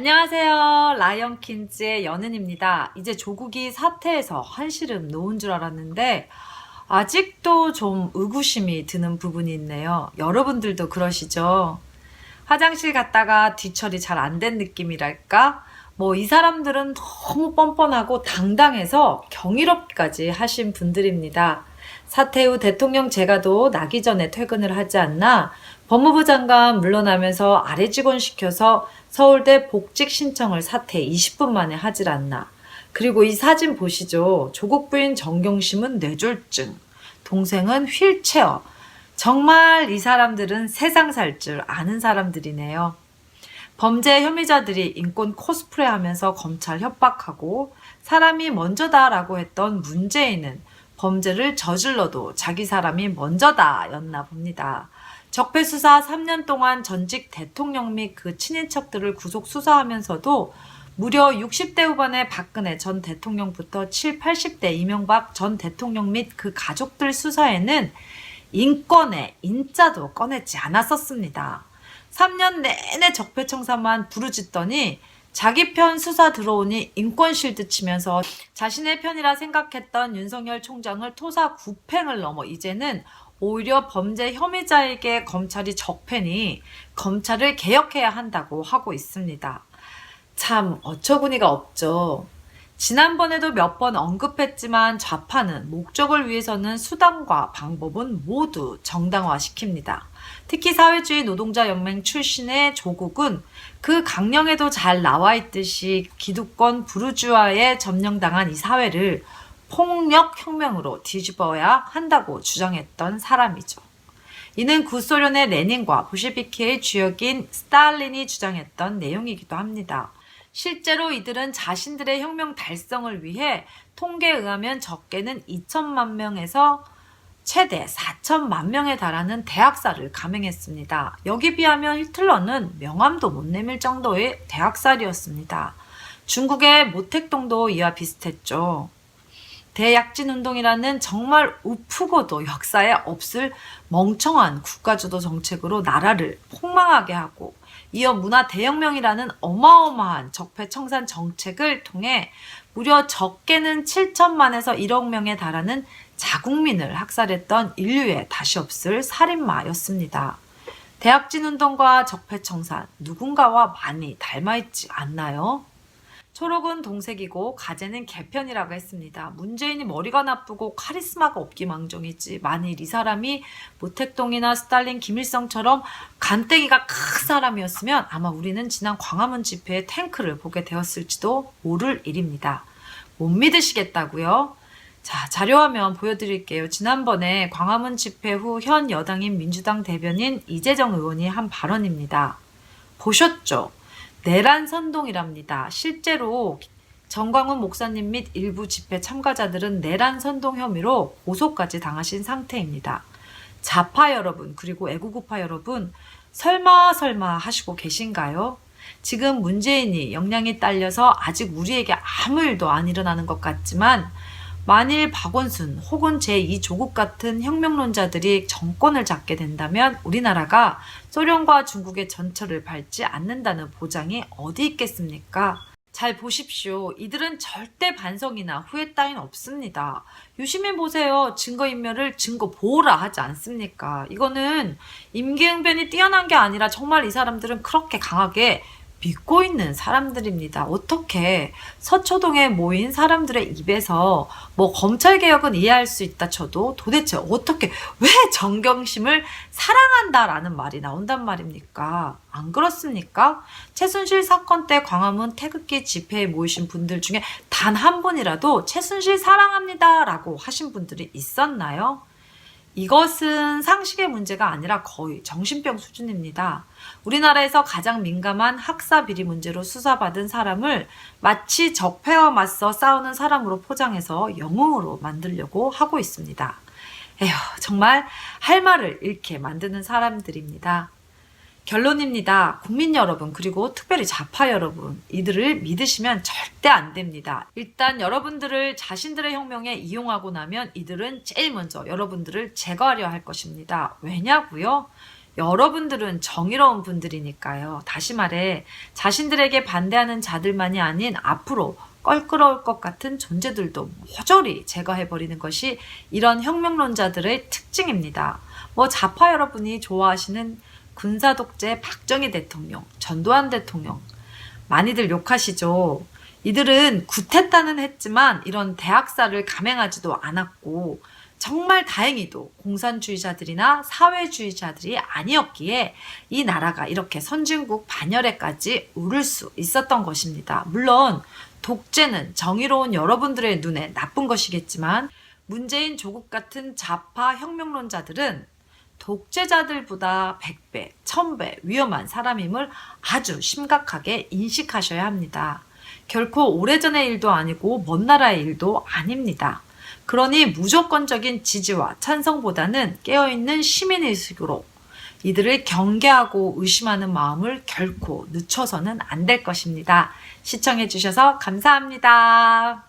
안녕하세요. 라이언킨즈의 연은입니다. 이제 조국이 사퇴해서 한시름 놓은 줄 알았는데 아직도 좀 의구심이 드는 부분이 있네요. 여러분들도 그러시죠? 화장실 갔다가 뒤처리 잘 안 된 느낌이랄까? 이 사람들은 너무 뻔뻔하고 당당해서 경이롭기까지 하신 분들입니다. 사퇴 후 대통령 재가도 나기 전에 퇴근을 하지 않나? 법무부 장관 물러나면서 아래 직원 시켜서 서울대 복직 신청을 사퇴 20분 만에 하질 않나? 그리고 이 사진 보시죠. 조국 부인 정경심은 뇌졸중, 동생은 휠체어. 정말 이 사람들은 세상 살 줄 아는 사람들이네요. 범죄 혐의자들이 인권 코스프레 하면서 검찰 협박하고 사람이 먼저다라고 했던 문재인은 범죄를 저질러도 자기 사람이 먼저다 였나 봅니다. 적폐수사 3년 동안 전직 대통령 및 그 친인척들을 구속 수사하면서도 무려 60대 후반의 박근혜 전 대통령부터 7, 80대 이명박 전 대통령 및 그 가족들 수사에는 인권의 인자도 꺼내지 않았었습니다. 3년 내내 적폐청사만 부르짖더니 자기 편 수사 들어오니 인권 실드 치면서 자신의 편이라 생각했던 윤석열 총장을 토사구팽을 넘어 이제는 오히려 범죄 혐의자에게 검찰이 적폐니 검찰을 개혁해야 한다고 하고 있습니다. 참 어처구니가 없죠. 지난번에도 몇 번 언급했지만 좌파는 목적을 위해서는 수단과 방법은 모두 정당화시킵니다. 특히 사회주의 노동자연맹 출신의 조국은 그 강령에도 잘 나와 있듯이 기득권 부르주아에 점령당한 이 사회를 폭력혁명으로 뒤집어야 한다고 주장했던 사람이죠. 이는 구소련의 레닌과 볼셰비키의 주역인 스탈린이 주장했던 내용이기도 합니다. 실제로 이들은 자신들의 혁명 달성을 위해 통계에 의하면 적게는 2천만 명에서 최대 4천만 명에 달하는 대학살을 감행했습니다. 여기 비하면 히틀러는 명함도 못 내밀 정도의 대학살이었습니다. 중국의 모택동도 이와 비슷했죠. 대약진운동이라는 정말 우프고도 역사에 없을 멍청한 국가주도 정책으로 나라를 폭망하게 하고 이어 문화 대혁명이라는 어마어마한 적폐청산 정책을 통해 무려 적게는 7천만에서 1억 명에 달하는 자국민을 학살했던 인류에 다시 없을 살인마였습니다. 대약진운동과 적폐청산 누군가와 많이 닮아있지 않나요? 초록은 동색이고 가재는 개편이라고 했습니다. 문재인이 머리가 나쁘고 카리스마가 없기망정이지 만일 이 사람이 모택동이나 스탈린, 김일성처럼 간땡이가 큰 사람이었으면 아마 우리는 지난 광화문 집회의 탱크를 보게 되었을지도 모를 일입니다. 못 믿으시겠다고요? 자, 자료화면 보여드릴게요. 지난번에 광화문 집회 후 현 여당인 민주당 대변인 이재정 의원이 한 발언입니다. 보셨죠? 내란 선동이랍니다. 실제로 정광훈 목사님 및 일부 집회 참가자들은 내란 선동 혐의로 고소까지 당하신 상태입니다. 좌파 여러분 그리고 애국우파 여러분 설마 하시고 계신가요? 지금 문재인이 역량이 딸려서 아직 우리에게 아무 일도 안 일어나는 것 같지만 만일 박원순 혹은 제2조국 같은 혁명론자들이 정권을 잡게 된다면 우리나라가 소련과 중국의 전철을 밟지 않는다는 보장이 어디 있겠습니까? 잘 보십시오. 이들은 절대 반성이나 후회 따윈 없습니다. 유심히 보세요. 증거인멸을 증거 보호라 하지 않습니까? 이거는 임기응변이 뛰어난 게 아니라 정말 이 사람들은 그렇게 강하게 믿고 있는 사람들입니다. 어떻게 서초동에 모인 사람들의 입에서 검찰개혁은 이해할 수 있다 쳐도 도대체 어떻게 왜 정경심을 사랑한다라는 말이 나온단 말입니까? 안 그렇습니까? 최순실 사건 때 광화문 태극기 집회에 모이신 분들 중에 단 한 분이라도 최순실 사랑합니다라고 하신 분들이 있었나요? 이것은 상식의 문제가 아니라 거의 정신병 수준입니다. 우리나라에서 가장 민감한 학사 비리 문제로 수사받은 사람을 마치 적폐와 맞서 싸우는 사람으로 포장해서 영웅으로 만들려고 하고 있습니다. 에휴, 정말 할 말을 잃게 만드는 사람들입니다. 결론입니다. 국민 여러분 그리고 특별히 좌파 여러분 이들을 믿으시면 절대 안 됩니다. 일단 여러분들을 자신들의 혁명에 이용하고 나면 이들은 제일 먼저 여러분들을 제거하려 할 것입니다. 왜냐고요? 여러분들은 정의로운 분들이니까요. 다시 말해 자신들에게 반대하는 자들만이 아닌 앞으로 껄끄러울 것 같은 존재들도 모조리 제거해버리는 것이 이런 혁명론자들의 특징입니다. 뭐 좌파 여러분이 좋아하시는 군사독재 박정희 대통령, 전두환 대통령 많이들 욕하시죠. 이들은 구태타는 했지만 이런 대학살을 감행하지도 않았고 정말 다행히도 공산주의자들이나 사회주의자들이 아니었기에 이 나라가 이렇게 선진국 반열에까지 오를 수 있었던 것입니다. 물론 독재는 정의로운 여러분들의 눈에 나쁜 것이겠지만 문재인 조국 같은 좌파 혁명론자들은 독재자들보다 100배, 1000배 위험한 사람임을 아주 심각하게 인식하셔야 합니다. 결코 오래전의 일도 아니고 먼 나라의 일도 아닙니다. 그러니 무조건적인 지지와 찬성보다는 깨어있는 시민의식으로 이들을 경계하고 의심하는 마음을 결코 늦춰서는 안 될 것입니다. 시청해 주셔서 감사합니다.